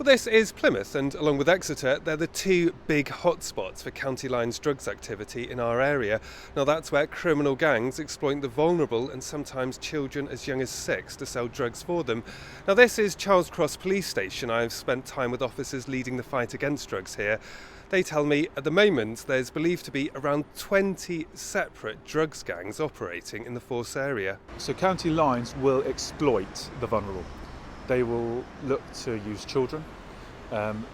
This is Plymouth, and along with Exeter, they're the two big hotspots for County Line's drugs activity in our area. Now, that's where criminal gangs exploit the vulnerable and sometimes children as young as 6 to sell drugs for them. Now, this is Charles Cross Police Station. I've spent time with officers leading the fight against drugs here. They tell me at the moment there's believed to be around 20 separate drugs gangs operating in the Force area. So County Lines will exploit the vulnerable. They will look to use children.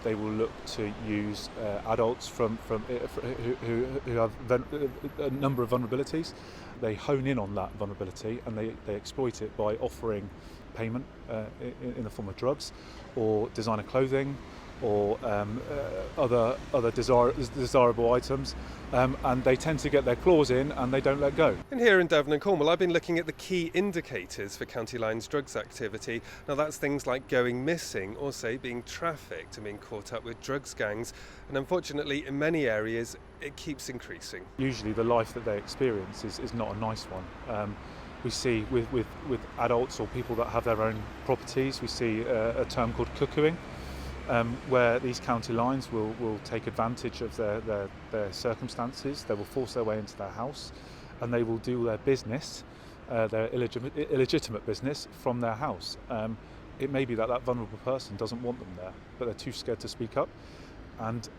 They will look to use adults who have a number of vulnerabilities. They hone in on that vulnerability and they exploit it by offering payment in the form of drugs or designer clothing or other desirable items, and they tend to get their claws in and they don't let go. And here in Devon and Cornwall, I've been looking at the key indicators for County Line's drugs activity. Now, that's things like going missing or, say, being trafficked and being caught up with drugs gangs. And unfortunately, in many areas, it keeps increasing. Usually the life that they experience is not a nice one. We see with adults or people that have their own properties, we see a term called cuckooing, where these county lines will take advantage of their circumstances. They will force their way into their house and they will do their business, their illegitimate business from their house. It may be that vulnerable person doesn't want them there, but they're too scared to speak up, and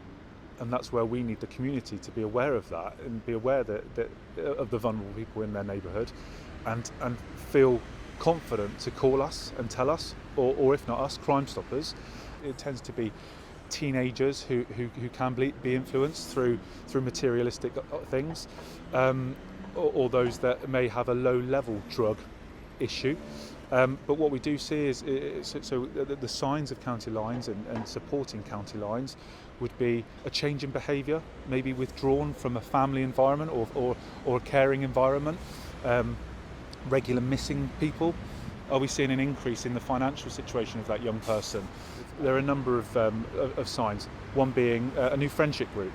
that's where we need the community to be aware of that and be aware of the vulnerable people in their neighbourhood and feel confident to call us and tell us, or if not us, Crime Stoppers. It tends to be teenagers who can be influenced through materialistic things, or those that may have a low-level drug issue. But what we do see is the signs of county lines and supporting county lines would be a change in behaviour, maybe withdrawn from a family environment or a caring environment, regular missing people. Are we seeing an increase in the financial situation of that young person? There are a number of signs, one being a new friendship group.